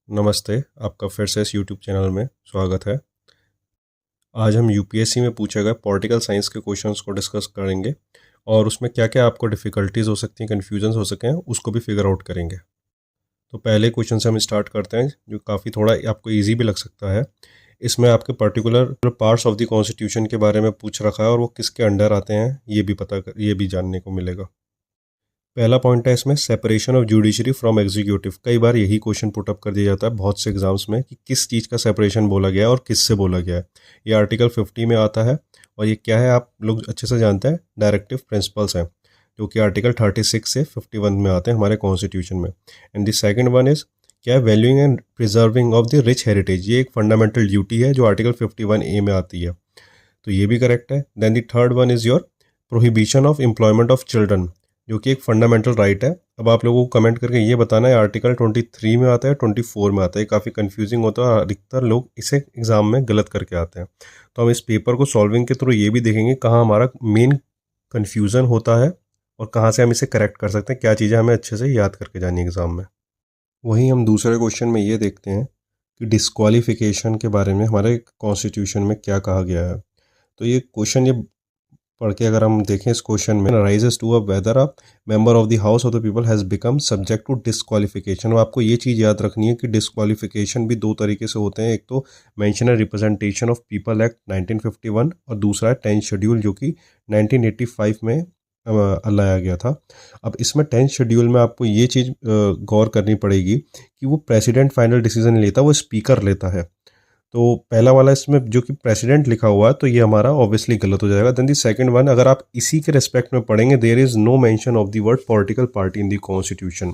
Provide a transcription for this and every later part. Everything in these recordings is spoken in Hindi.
नमस्ते, आपका फिर से इस यूट्यूब चैनल में स्वागत है। आज हम यूपीएससी में पूछे गए पॉलिटिकल साइंस के क्वेश्चंस को डिस्कस करेंगे और उसमें क्या क्या आपको डिफ़िकल्टीज़ हो सकती हैं, कन्फ्यूजन्स हो सके हैं, उसको भी फिगर आउट करेंगे। तो पहले क्वेश्चन से हम स्टार्ट करते हैं जो काफ़ी थोड़ा आपको ईजी भी लग सकता है। इसमें आपके particular parts of the constitution के बारे में पूछ रखा है और वो किसके अंडर आते हैं ये भी जानने को मिलेगा। पहला पॉइंट है इसमें separation of judiciary from executive. कई बार यही क्वेश्चन पुट अप कर दिया जाता है बहुत से एग्जाम्स में कि किस चीज़ का सेपरेशन बोला गया है और किससे बोला गया है। ये आर्टिकल 50 में आता है और ये क्या है आप लोग अच्छे से जानते हैं, डायरेक्टिव प्रिंसिपल्स हैं जो कि आर्टिकल 36 से 51 में आते हैं हमारे कॉन्स्टिट्यूशन में। And the second one is क्या है, valuing and preserving of the rich heritage. ये एक फंडामेंटल ड्यूटी है जो आर्टिकल 51A में आती है, तो ये भी करेक्ट है। Then the third one is your prohibition of employment of children, जो कि एक फंडामेंटल राइट है। अब आप लोगों को कमेंट करके ये बताना है आर्टिकल 23 में आता है, 24 में आता है। काफ़ी कंफ्यूजिंग होता है और अधिकतर लोग इसे एग्ज़ाम में गलत करके आते हैं। तो हम इस पेपर को सॉल्विंग के थ्रू ये भी देखेंगे कहाँ हमारा मेन कन्फ्यूज़न होता है और कहाँ से हम इसे करेक्ट कर सकते हैं, क्या चीज़ें हमें अच्छे से याद करके जानी एग्ज़ाम में। वहीं हम दूसरे क्वेश्चन में ये देखते हैं कि डिस्क्वालिफिकेशन के बारे में हमारे कॉन्स्टिट्यूशन में क्या कहा गया है। तो ये क्वेश्चन ये पढ़ के अगर हम देखें इस क्वेश्चन में, raises to a whether a member of the house of the people has become subject to disqualification. आपको ये चीज़ याद रखनी है कि डिस्क्वालिफिकेशन भी दो तरीके से होते हैं। एक तो mention representation of people act 1951 और दूसरा है 10th शेड्यूल जो कि 1985 में लाया गया था। अब इसमें 10th शेड्यूल में आपको ये चीज़ गौर करनी पड़ेगी कि वो प्रेसिडेंट फाइनल डिसीजन लेता, वो स्पीकर लेता है। तो पहला वाला इसमें जो कि प्रेसिडेंट लिखा हुआ है तो ये हमारा ऑब्वियसली गलत हो जाएगा। देन दी सेकंड वन, अगर आप इसी के रिस्पेक्ट में पढ़ेंगे, there is no mention of the word political party in the constitution.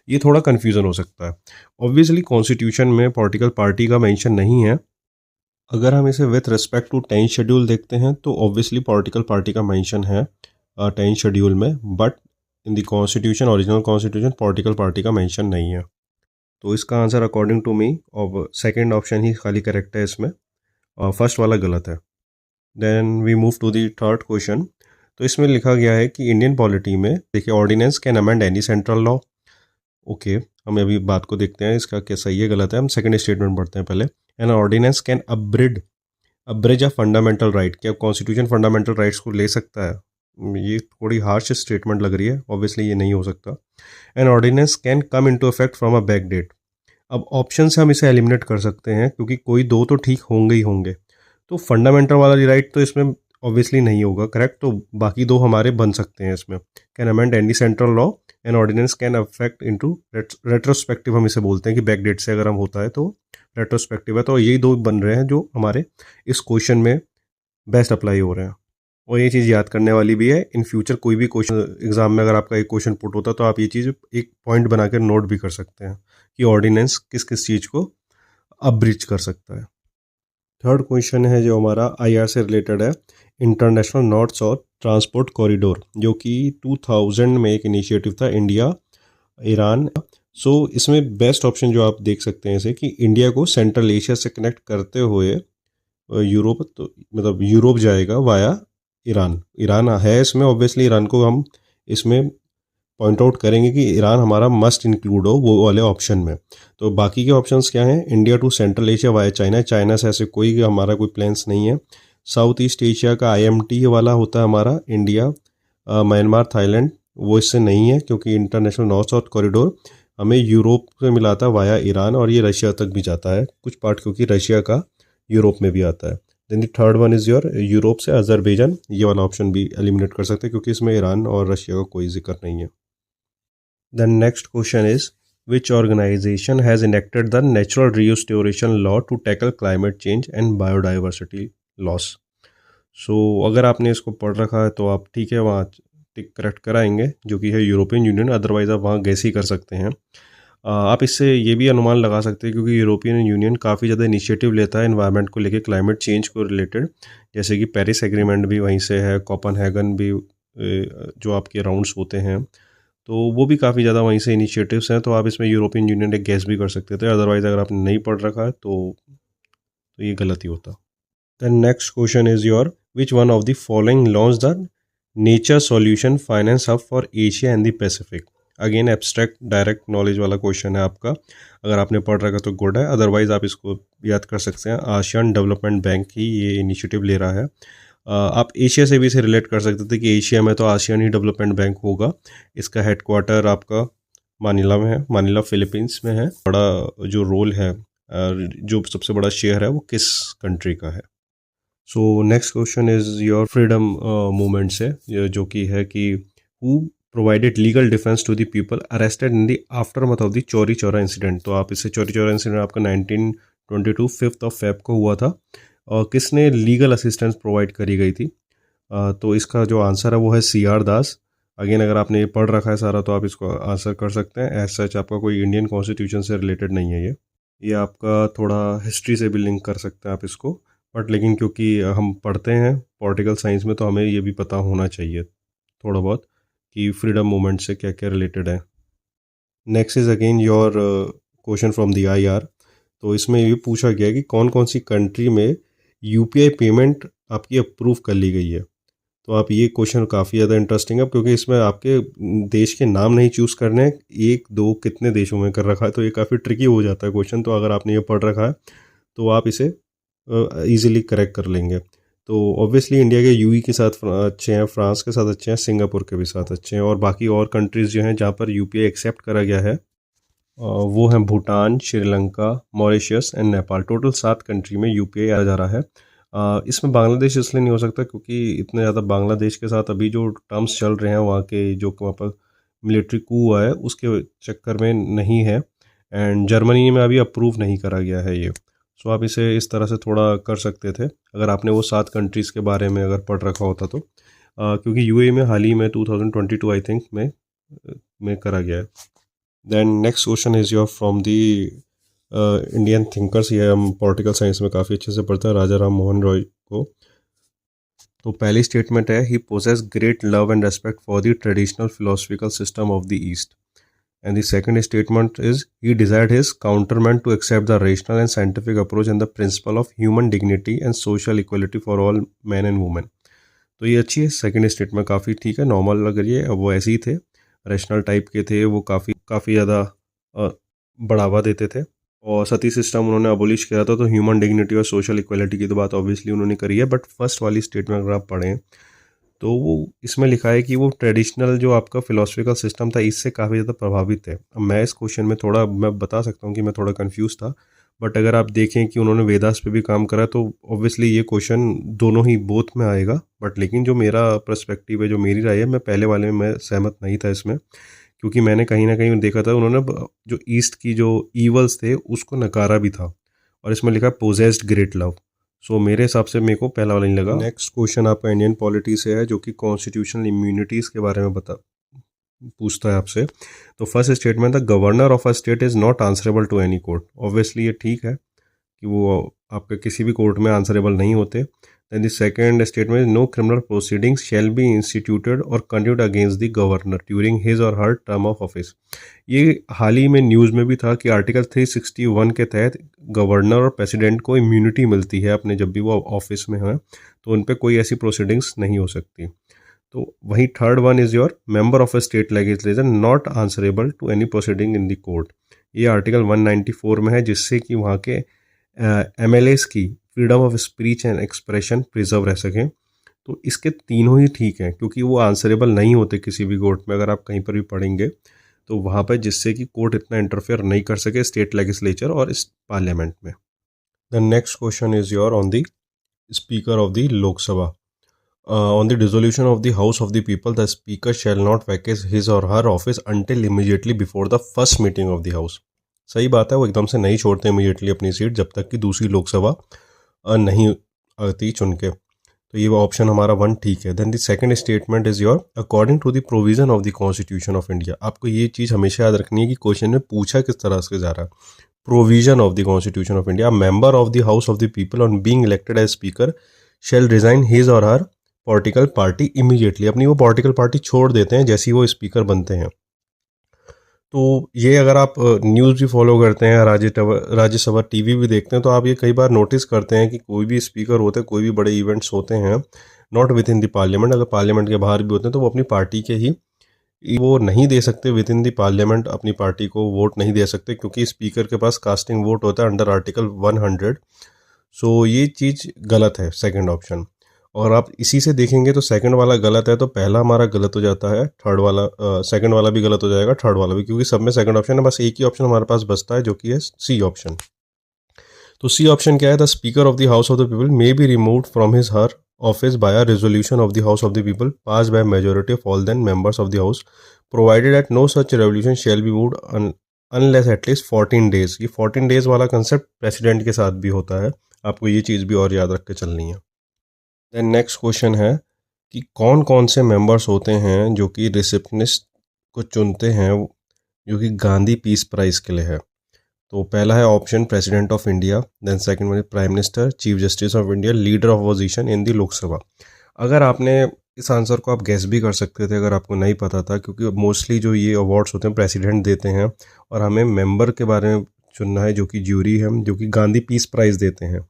ये थोड़ा कन्फ्यूजन हो सकता है। ऑब्वियसली कॉन्स्टिट्यूशन में पॉलिटिकल पार्टी का मेंशन नहीं है। अगर हम इसे with respect to 10th schedule देखते हैं तो ऑब्वियसली पॉलिटिकल पार्टी का मेंशन है 10th शेड्यूल में, but in the constitution, original constitution, political party का मेंशन नहीं है। तो इसका आंसर अकॉर्डिंग टू मी और सेकेंड ऑप्शन ही खाली करेक्ट है इसमें, और फर्स्ट वाला गलत है। Then we move to the third question. तो इसमें लिखा गया है कि इंडियन पॉलिटी में देखिए, ordinance can amend any central law. Okay, हम अभी बात को देखते हैं इसका क्या सही है गलत है। हम सेकंड स्टेटमेंट पढ़ते हैं पहले। An ordinance can abridge a fundamental right. क्या कॉन्स्टिट्यूशन फंडामेंटल राइट्स को ले सकता है? ये थोड़ी हार्श स्टेटमेंट लग रही है, ऑब्वियसली ये नहीं हो सकता। An ordinance can come into effect from a back date. अब ऑप्शन से हम इसे एलिमिनेट कर सकते हैं क्योंकि कोई दो तो ठीक होंगे ही होंगे। तो फंडामेंटल वाला राइट तो इसमें ऑब्वियसली नहीं होगा करेक्ट, तो बाकी दो हमारे बन सकते हैं इसमें। Can amend any central law and ordinance can affect into retrospective, हम इसे बोलते हैं कि बैक डेट से अगर हम होता है तो रेट्रोस्पेक्टिव है। तो यही दो बन रहे हैं जो हमारे इस क्वेश्चन में बेस्ट अप्लाई हो रहे हैं। और ये चीज़ याद करने वाली भी है, इन फ्यूचर कोई भी क्वेश्चन एग्जाम में अगर आपका एक क्वेश्चन पुट होता है तो आप ये चीज़ एक पॉइंट बना कर नोट भी कर सकते हैं कि ऑर्डिनेंस किस किस चीज़ को अब्रिज कर सकता है। थर्ड क्वेश्चन है जो हमारा आईआर से रिलेटेड है, international north south transport corridor, जो कि 2000 में एक इनिशिएटिव था, इंडिया ईरान। सो इसमें बेस्ट ऑप्शन जो आप देख सकते हैं इसे कि इंडिया को सेंट्रल एशिया से कनेक्ट करते हुए यूरोप, तो मतलब यूरोप जाएगा वाया ईरान। ईरान है इसमें, ऑब्वियसली ईरान को हम इसमें पॉइंट आउट करेंगे कि ईरान हमारा मस्ट इंक्लूड हो वो वाले ऑप्शन में। तो बाकी के ऑप्शंस क्या हैं? India to Central Asia via China, China से ऐसे कोई हमारा कोई प्लान्स नहीं है। साउथ ईस्ट एशिया का आईएमटी वाला होता है हमारा इंडिया, म्यांमार, थाईलैंड, वो इससे नहीं है क्योंकि इंटरनेशनल नॉर्थ साउथ कॉरिडोर हमें यूरोप से मिलाता है वाया ईरान और ये रशिया तक भी जाता है कुछ पार्ट, क्योंकि रशिया का यूरोप में भी आता है। Then the third one is your Europe से अजरबैजान, ये वाला ऑप्शन भी एलिमिनेट कर सकते हैं क्योंकि इसमें ईरान और रशिया का कोई जिक्र नहीं है। The next question is, which organization has enacted the natural restoration law to tackle climate change and biodiversity loss? So अगर आपने इसको पढ़ रखा है तो आप ठीक है वहाँ टिक करेक्ट कराएंगे, जो कि है यूरोपियन यूनियन, अदरवाइज आप वहाँ गैस ही कर सकते हैं। आप इससे ये भी अनुमान लगा सकते हैं क्योंकि यूरोपियन यूनियन काफ़ी ज़्यादा इनिशिएटिव लेता है एनवायरनमेंट को लेके, क्लाइमेट चेंज को रिलेटेड, जैसे कि पेरिस एग्रीमेंट भी वहीं से है, कोपेनहेगन भी जो आपके राउंड्स होते हैं तो वो भी काफ़ी ज़्यादा वहीं से इनिशिएटिव्स हैं। तो आप इसमें यूरोपियन यूनियन एक गैस भी कर सकते थे, अदरवाइज़ अगर आपने नहीं पढ़ रखा है तो ये गलत ही होता। The next question is your, which one of the following launch the nature solution finance hub for Asia and the Pacific. Again abstract direct knowledge वाला क्वेश्चन है आपका, अगर आपने पढ़ रखा तो गुड है, अदरवाइज़ आप इसको याद कर सकते हैं। आसियान डेवलपमेंट बैंक ही ये इनिशिएटिव ले रहा है। आप एशिया से भी इसे रिलेट कर सकते थे कि एशिया में तो आसियान ही डेवलपमेंट बैंक होगा। इसका हेडक्वार्टर आपका मानिला में है, मानिला फिलीपींस में है। बड़ा जो रोल है, जो सबसे बड़ा शेयर है वो किस कंट्री का है। So next question is your freedom movement से, जो कि है कि who provided legal defence to the people arrested in the aftermath of the Chauri Chaura incident. तो आप इससे चौरी चौरा इंसिडेंट आपका 1922 5 फेब को हुआ था, और किसने लीगल असिस्टेंस प्रोवाइड करी गई थी। तो इसका जो आंसर है वो है CR दास। अगेन अगर आपने ये पढ़ रखा है सारा तो आप इसको आंसर कर सकते हैं। एज सच आपका कोई इंडियन कॉन्स्टिट्यूशन से रिलेटेड नहीं है ये आपका थोड़ा हिस्ट्री से भी लिंक कर सकते हैं आप इसको, बट लेकिन क्योंकि हम पढ़ते हैं पॉलिटिकल साइंस में तो हमें ये भी पता होना चाहिए थोड़ा बहुत कि फ्रीडम मूवमेंट से क्या क्या रिलेटेड है। Next is again your question from the IR। तो इसमें ये पूछा गया कि कौन कौन सी कंट्री में UPI पेमेंट आपकी अप्रूव कर ली गई है। तो आप ये क्वेश्चन काफ़ी ज़्यादा इंटरेस्टिंग है, क्योंकि इसमें आपके देश के नाम नहीं चूज़ करने हैं, एक दो कितने देशों में कर रखा है, तो ये काफ़ी ट्रिकी हो जाता है क्वेश्चन। तो अगर आपने ये पढ़ रखा है तो आप इसे ईजिली करेक्ट कर लेंगे। तो ऑब्वियसली इंडिया के UAE के साथ अच्छे हैं, फ्रांस के साथ अच्छे हैं, सिंगापुर के भी साथ अच्छे हैं, और बाकी और कंट्रीज़ जो हैं जहाँ पर UPI एक्सेप्ट करा गया है वो हैं Bhutan, Sri Lanka, Mauritius and Nepal. Total 7 country में UPI आ जा रहा है। इसमें बांग्लादेश इसलिए नहीं हो सकता क्योंकि इतने ज़्यादा बांग्लादेश के साथ अभी जो टर्म्स चल रहे हैं वहाँ के, जो वहाँ पर मिलिट्री कू हुआ है उसके चक्कर में नहीं है, एंड जर्मनी में अभी अप्रूव नहीं करा गया है ये। सो आप इसे इस तरह से थोड़ा कर सकते थे अगर आपने वो 7 कंट्रीज़ के बारे में अगर पढ़ रखा होता तो, क्योंकि UAE में हाल ही में 2022 आई थिंक में करा गया है। Then next question is your from the Indian thinkers. ये हम पॉलिटिकल साइंस में काफ़ी अच्छे से पढ़ते हैं, राजा राम मोहन रॉय को। तो पहली स्टेटमेंट है, he possesses great love and respect for the traditional philosophical system of the east. And the second statement is, he desired his countrymen to accept the rational and scientific approach and the principle of human dignity and social equality for all man and women. तो ये अच्छी है, सेकंड स्टेटमेंट काफ़ी ठीक है, नॉर्मल लग रही है। अब वो ऐसे ही थे, रैशनल टाइप के थे, वो काफ़ी ज़्यादा बढ़ावा देते थे, और सती सिस्टम उन्होंने अबोलिश किया था। तो ह्यूमन डिग्निटी और सोशल इक्वलिटी की तो बात ऑब्वियसली उन्होंने करी है, बट फर्स्ट वाली स्टेटमेंट अगर आप पढ़ें तो वो इसमें लिखा है कि वो ट्रेडिशनल जो आपका फिलोसफिकल सिस्टम था इससे काफ़ी ज़्यादा प्रभावित है। अब मैं इस क्वेश्चन में थोड़ा मैं बता सकता हूँ कि मैं थोड़ा कंफ्यूज था, बट अगर आप देखें कि उन्होंने वेदास पे भी काम करा तो ऑब्वियसली ये क्वेश्चन दोनों ही बोथ में आएगा। बट लेकिन जो मेरा पर्सपेक्टिव है, जो मेरी राय है, मैं पहले वाले में मैं सहमत नहीं था इसमें, क्योंकि मैंने कहीं ना कहीं देखा था उन्होंने जो ईस्ट की जो ईवल्स थे उसको नकारा भी था, और इसमें लिखा पोजेस्ड ग्रेट लव। सो मेरे हिसाब से मेरे को पहला वाला नहीं लगा। नेक्स्ट क्वेश्चन आपका इंडियन पॉलिटी से है, जो कि कॉन्स्टिट्यूशनल इम्यूनिटीज़ के बारे में पूछता है आपसे। तो first statement, the governor of a state is not answerable to any court. Obviously ये ठीक है कि वो आपके किसी भी कोर्ट में आंसरेबल नहीं होते। Then the second statement, no criminal proceedings shall be instituted or conduct against the governor during his or her term of office. ये हाल ही में न्यूज़ में भी था कि आर्टिकल 361 के तहत गवर्नर और प्रेसिडेंट को इम्यूनिटी मिलती है अपने, जब भी वो ऑफिस में हैं तो उन पर कोई ऐसी प्रोसीडिंग्स नहीं हो सकती। तो वहीं third one is your member of a state legislature not answerable to any proceeding in the court. ये आर्टिकल 194 में है, जिससे कि वहाँ के MLAs की freedom of speech and expression preserve रह सकें। तो इसके तीनों ही ठीक हैं, क्योंकि वो आंसरेबल नहीं होते किसी भी कोर्ट में। अगर आप कहीं पर भी पढ़ेंगे तो वहाँ पर, जिससे कि कोर्ट इतना इंटरफेयर नहीं कर सके स्टेट लेजिस्लेचर और इस पार्लियामेंट में। The next question is your on the speaker of the Lok Sabha. On the dissolution of the House of the People, the Speaker shall not vacate his or her office until immediately before the first meeting of the House। सही बात है, वो एकदम से नहीं छोड़ते इमीडिएटली अपनी सीट जब तक कि दूसरी लोकसभा नहीं आती चुन के। तो ये ऑप्शन हमारा 1 ठीक है। Then the second statement is your, according to the provision of the constitution of India. आपको ये चीज़ हमेशा याद रखनी है कि क्वेश्चन में पूछा किस तरह से जा रहा है। Provision of the constitution of India, member of the house of the people on being elected as speaker shall resign his or her political party immediately. अपनी वो पॉलिटिकल पार्टी छोड़ देते हैं जैसे ही वो स्पीकर बनते हैं। तो ये अगर आप न्यूज़ भी फॉलो करते हैं, राज्यसभा TV भी देखते हैं, तो आप ये कई बार नोटिस करते हैं कि कोई भी स्पीकर होते हैं, कोई भी बड़े इवेंट्स होते हैं, not with in the parliament, अगर पार्लियामेंट के बाहर भी होते हैं तो वो अपनी पार्टी के ही वो नहीं दे सकते विद इन द पार्लियामेंट, अपनी पार्टी को वोट नहीं दे सकते क्योंकि स्पीकर के पास कास्टिंग वोट होता है अंडर आर्टिकल 100। सो ये चीज़ गलत है सेकंड ऑप्शन। और आप इसी से देखेंगे तो सेकंड वाला गलत है, तो पहला हमारा गलत हो जाता है, थर्ड वाला सेकंड वाला भी गलत हो जाएगा, थर्ड वाला भी, क्योंकि सब में सेकंड ऑप्शन है। बस एक ही ऑप्शन हमारे पास बचता है जो कि है सी ऑप्शन। तो सी ऑप्शन क्या है? The speaker of the house of the people may be removed from his her office by a resolution of the house of the people pass by majority of all then members of the house provided at no such revolution shall be moved unless at least 14 days. ये 14 डेज वाला कंसेप्ट प्रेसिडेंट के साथ भी होता है, आपको ये चीज़ भी और याद रख के चलनी है। देन नेक्स्ट क्वेश्चन है कि कौन कौन से मेंबर्स होते हैं जो कि रिसेप्शनिस्ट को चुनते हैं, जो कि गांधी पीस प्राइज के लिए है। तो पहला है option president of India, then second one prime minister, chief justice of India, leader of opposition in the Lok Sabha. अगर आपने इस आंसर को आप गैस भी कर सकते थे अगर आपको नहीं पता था, क्योंकि मोस्टली जो ये अवार्ड्स होते हैं प्रेसिडेंट देते हैं और हमें मेंबर के बारे में चुनना है जो कि ज्यूरी है, जो कि गांधी पीस प्राइज़ देते हैं।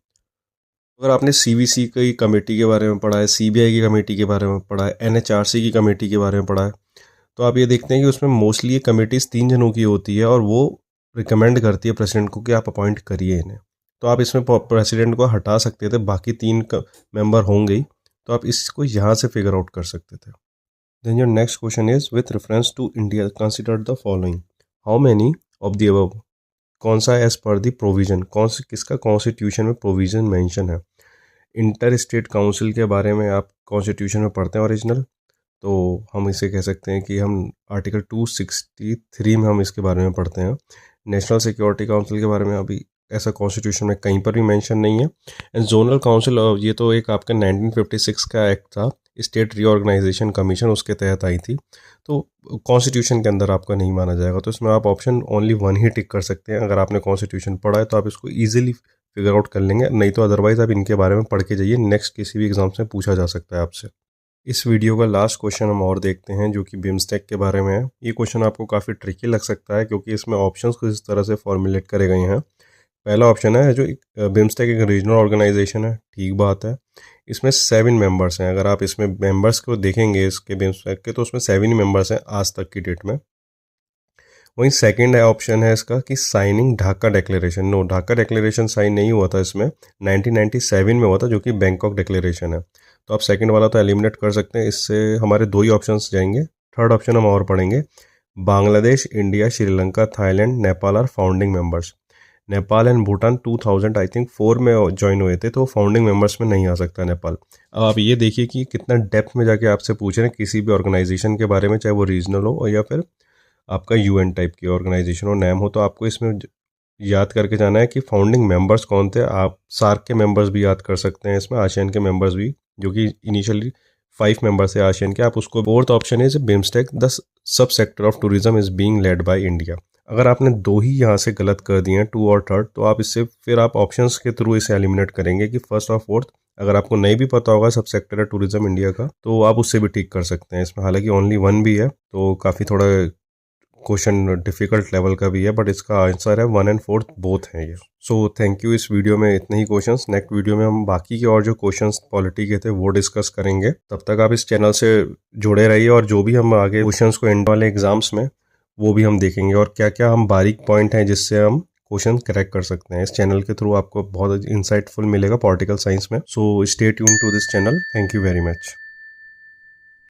अगर आपने सीवीसी की कमेटी के बारे में पढ़ा है, सीबीआई की कमेटी के बारे में पढ़ा है, एनएचआरसी की कमेटी के बारे में पढ़ा है, तो आप ये देखते हैं कि उसमें मोस्टली ये कमेटीज़ 3 जनों की होती है और वो रिकमेंड करती है प्रेसिडेंट को कि आप अपॉइंट करिए इन्हें। तो आप इसमें प्रेसिडेंट को हटा सकते थे, बाकी 3 मेंबर होंगे ही, तो आप इसको यहाँ से फिगर आउट कर सकते थे। Then your next question is with reference to India consider the following, how many of the above, कौन सा एज पर द प्रोविजन, कौन से किसका कॉन्स्टिट्यूशन में प्रोविजन मेंशन है। इंटर स्टेट काउंसिल के बारे में आप कॉन्स्टिट्यूशन में पढ़ते हैं ओरिजिनल, तो हम इसे कह सकते हैं कि हम आर्टिकल 263 में हम इसके बारे में पढ़ते हैं। नेशनल सिक्योरिटी काउंसिल के बारे में अभी ऐसा कॉन्स्टिट्यूशन में कहीं पर भी मेंशन नहीं है। एंड जोनल काउंसिल, ये तो एक आपका 1956 का एक्ट था, स्टेट रीऑर्गेनाइजेशन कमीशन, उसके तहत आई थी, तो कॉन्स्टिट्यूशन के अंदर आपका नहीं माना जाएगा। तो इसमें आप ऑप्शन ओनली 1 ही टिक कर सकते हैं। अगर आपने कॉन्स्टिट्यूशन पढ़ा है तो आप इसको ईजिली फिगर आउट कर लेंगे, नहीं तो अदरवाइज आप इनके बारे में पढ़ के जाइए, नेक्स्ट किसी भी एग्जाम से पूछा जा सकता है आपसे। इस वीडियो का लास्ट क्वेश्चन हम और देखते हैं जो कि बिम्स्टेक के बारे में है। ये क्वेश्चन आपको काफ़ी ट्रिकी लग सकता है क्योंकि इसमें ऑप्शंस कुछ इस तरह से फॉर्मुलेट करे गए हैं। पहला ऑप्शन है जो बिम्स्टेक एक रीजनल ऑर्गेनाइजेशन है, ठीक बात है। इसमें 7 मेंबर्स हैं। अगर आप इसमें मेंबर्स को देखेंगे इसके बिम्स्टेक के, तो उसमें 7 ही मेंबर्स हैं आज तक की डेट में। वहीं सेकंड है ऑप्शन है इसका कि signing Dhaka declaration. No, Dhaka declaration sign नहीं हुआ था इसमें, 1997 में हुआ था, जो कि बैंकॉक डिक्लेरेशन है। तो आप सेकंड वाला तो एलिमिनेट कर सकते हैं, इससे हमारे 2 ही ऑप्शंस जाएंगे। थर्ड ऑप्शन हम और पढ़ेंगे, Bangladesh, India, Sri Lanka, Thailand, Nepal are founding members. Nepal and Bhutan 2000 I think 4 में ज्वाइन हुए थे, तो फाउंडिंग मेंबर्स में नहीं आ सकता नेपाल। अब आप ये देखिए कि कितना डेप्थ में जाके आपसे पूछ रहे हैं किसी भी ऑर्गेनाइजेशन के बारे में, चाहे वो रीजनल हो या फिर आपका यूएन टाइप की ऑर्गेनाइजेशन हो, नैम हो। तो आपको इसमें याद करके जाना है कि फाउंडिंग मेंबर्स कौन थे। आप सार्क के मेंबर्स भी याद कर सकते हैं, इसमें आसियान के मेंबर्स भी, जो कि इनिशियली 5 मेंबर्स है आसियान के, आप उसको। Fourth option is BIMSTEC, the sub sector of tourism is being led by India. अगर आपने 2 ही यहाँ से गलत कर दिए हैं, 2 और थर्ड, तो आप इससे फिर आप ऑप्शंस के थ्रू इसे एलिमिनेट करेंगे कि फर्स्ट और फोर्थ। अगर आपको नहीं भी पता होगा सब सेक्टर है टूरिज्म इंडिया का, तो आप उससे भी ठीक कर सकते हैं इसमें। हालांकि ओनली 1 भी है, तो काफ़ी थोड़ा क्वेश्चन डिफिकल्ट लेवल का भी है, बट इसका आंसर है 1 और 4 बोथ हैं ये। So thank you. इस वीडियो में इतने ही क्वेश्चंस। नेक्स्ट वीडियो में हम बाकी के और जो क्वेश्चंस पॉलिटी के थे वो डिस्कस करेंगे। तब तक आप इस चैनल से जुड़े रहिए, और जो भी हम आगे क्वेश्चंस को एंड वाले एग्जाम्स में वो भी हम देखेंगे, और क्या क्या हम बारीक पॉइंट हैं जिससे हम क्वेश्चन करेक्ट कर सकते हैं। इस चैनल के थ्रू आपको बहुत इंसाइटफुल मिलेगा पॉलिटिकल साइंस में। So stay tune to this channel. Thank you very much.